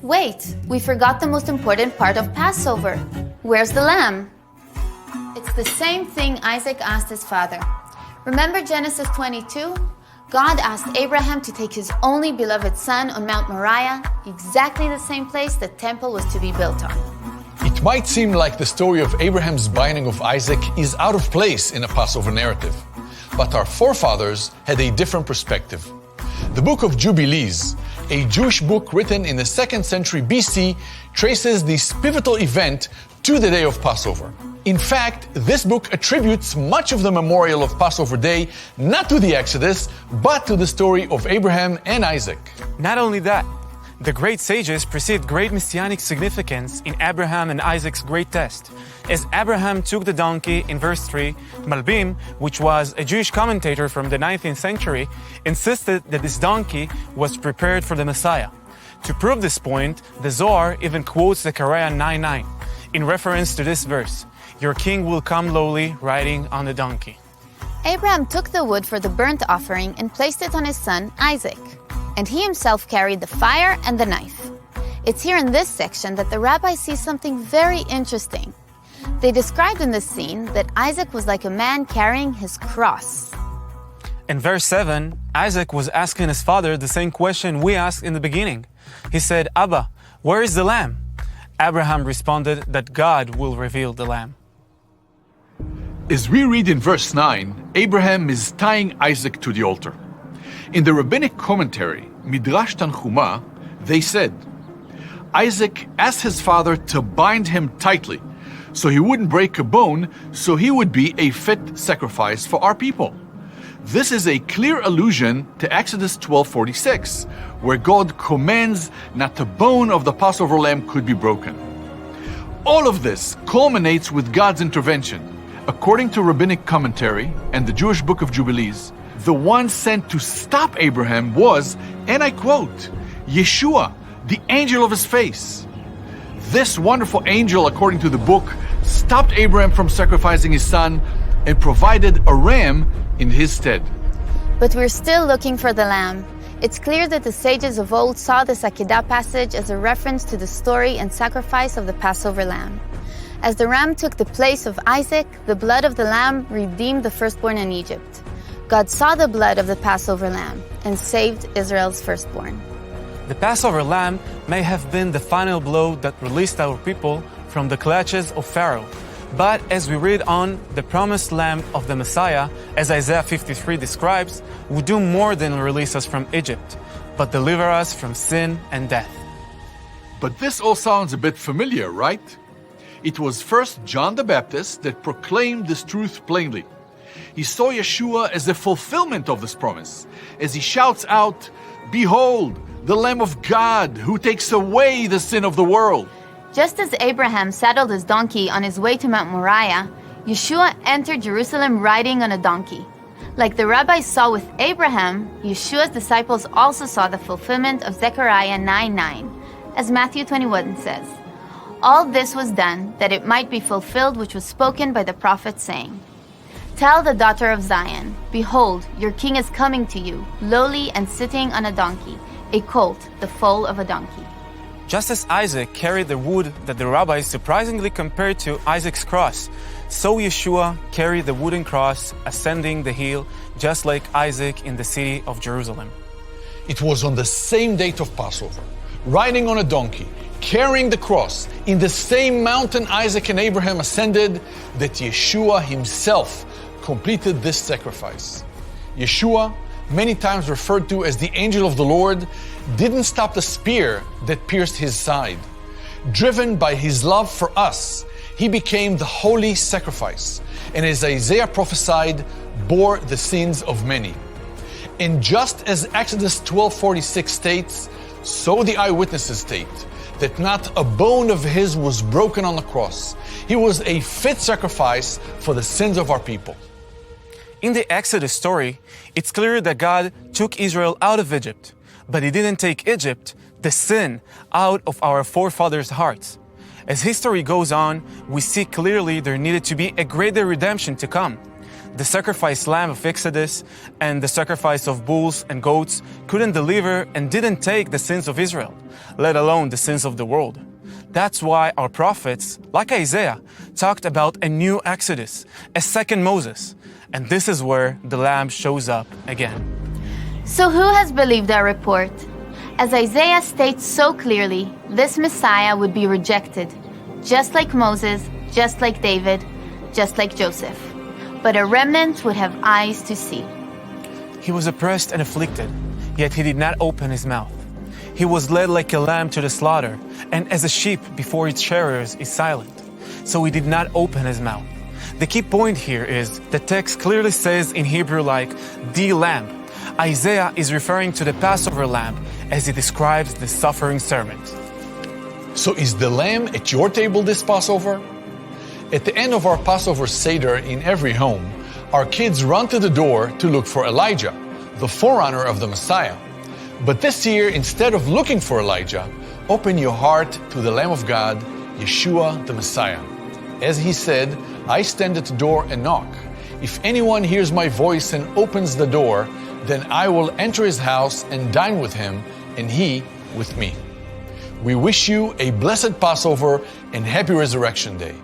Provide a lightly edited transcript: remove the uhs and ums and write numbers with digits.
Wait, we forgot the most important part of Passover. Where's the lamb? It's the same thing Isaac asked his father. Remember Genesis 22? God asked Abraham to take his only beloved son on Mount Moriah, exactly the same place the temple was to be built on. It might seem like the story of Abraham's binding of Isaac is out of place in a Passover narrative, but our forefathers had a different perspective. The book of Jubilees, a Jewish book written in the 2nd century BC, traces this pivotal event to the day of Passover. In fact, this book attributes much of the memorial of Passover Day not to the Exodus, but to the story of Abraham and Isaac. Not only that, the great sages perceived great messianic significance in Abraham and Isaac's great test. As Abraham took the donkey in verse 3, Malbim, which was a Jewish commentator from the 19th century, insisted that this donkey was prepared for the Messiah. To prove this point, the Zohar even quotes Zechariah 9:9 in reference to this verse. Your king will come lowly, riding on a donkey. Abraham took the wood for the burnt offering and placed it on his son, Isaac. And he himself carried the fire and the knife. It's here in this section that the rabbis see something very interesting. They described in this scene that Isaac was like a man carrying his cross. In verse 7, Isaac was asking his father the same question we asked in the beginning. He said, Abba, where is the lamb? Abraham responded that God will reveal the lamb. As we read in verse 9, Abraham is tying Isaac to the altar. In the rabbinic commentary, Midrash Tanchuma, they said, Isaac asked his father to bind him tightly so he wouldn't break a bone, so he would be a fit sacrifice for our people. This is a clear allusion to Exodus 12:46, where God commands not a bone of the Passover lamb could be broken. All of this culminates with God's intervention. According to rabbinic commentary and the Jewish book of Jubilees, the one sent to stop Abraham was, and I quote, Yeshua, the angel of his face. This wonderful angel, according to the book, stopped Abraham from sacrificing his son and provided a ram in his stead. But we're still looking for the lamb. It's clear that the sages of old saw this Akedah passage as a reference to the story and sacrifice of the Passover lamb. As the ram took the place of Isaac, the blood of the lamb redeemed the firstborn in Egypt. God saw the blood of the Passover lamb and saved Israel's firstborn. The Passover lamb may have been the final blow that released our people from the clutches of Pharaoh. But as we read on, the promised lamb of the Messiah, as Isaiah 53 describes, will do more than release us from Egypt, but deliver us from sin and death. But this all sounds a bit familiar, right? It was first John the Baptist that proclaimed this truth plainly. He saw Yeshua as the fulfillment of this promise, as he shouts out, Behold, the Lamb of God who takes away the sin of the world. Just as Abraham saddled his donkey on his way to Mount Moriah, Yeshua entered Jerusalem riding on a donkey. Like the rabbis saw with Abraham, Yeshua's disciples also saw the fulfillment of Zechariah 9:9, as Matthew 21 says. All this was done that it might be fulfilled which was spoken by the prophet, saying, Tell the daughter of Zion, Behold, your king is coming to you, lowly and sitting on a donkey, a colt, the foal of a donkey. Just as Isaac carried the wood that the rabbis surprisingly compared to Isaac's cross, so Yeshua carried the wooden cross ascending the hill, just like Isaac in the city of Jerusalem. It was on the same date of Passover, riding on a donkey, carrying the cross, in the same mountain Isaac and Abraham ascended, that Yeshua himself completed this sacrifice. Yeshua, many times referred to as the angel of the Lord, didn't stop the spear that pierced his side. Driven by his love for us, he became the holy sacrifice, and as Isaiah prophesied, bore the sins of many. And just as Exodus 12:46 states, so the eyewitnesses state that not a bone of his was broken on the cross. He was a fit sacrifice for the sins of our people. In the Exodus story, it's clear that God took Israel out of Egypt, but he didn't take Egypt, the sin, out of our forefathers' hearts. As history goes on, we see clearly there needed to be a greater redemption to come. The sacrificed lamb of Exodus and the sacrifice of bulls and goats couldn't deliver and didn't take the sins of Israel, let alone the sins of the world. That's why our prophets, like Isaiah, talked about a new Exodus, a second Moses. And this is where the lamb shows up again. So who has believed our report? As Isaiah states so clearly, this Messiah would be rejected, just like Moses, just like David, just like Joseph. But a remnant would have eyes to see. He was oppressed and afflicted, yet he did not open his mouth. He was led like a lamb to the slaughter, and as a sheep before its shearers is silent. So he did not open his mouth. The key point here is the text clearly says in Hebrew like, the lamb. Isaiah is referring to the Passover lamb as he describes the suffering servant. So is the lamb at your table this Passover? At the end of our Passover Seder in every home, our kids run to the door to look for Elijah, the forerunner of the Messiah. But this year, instead of looking for Elijah, open your heart to the Lamb of God, Yeshua the Messiah. As he said, I stand at the door and knock. If anyone hears my voice and opens the door, then I will enter his house and dine with him, and he with me. We wish you a blessed Passover and happy Resurrection Day.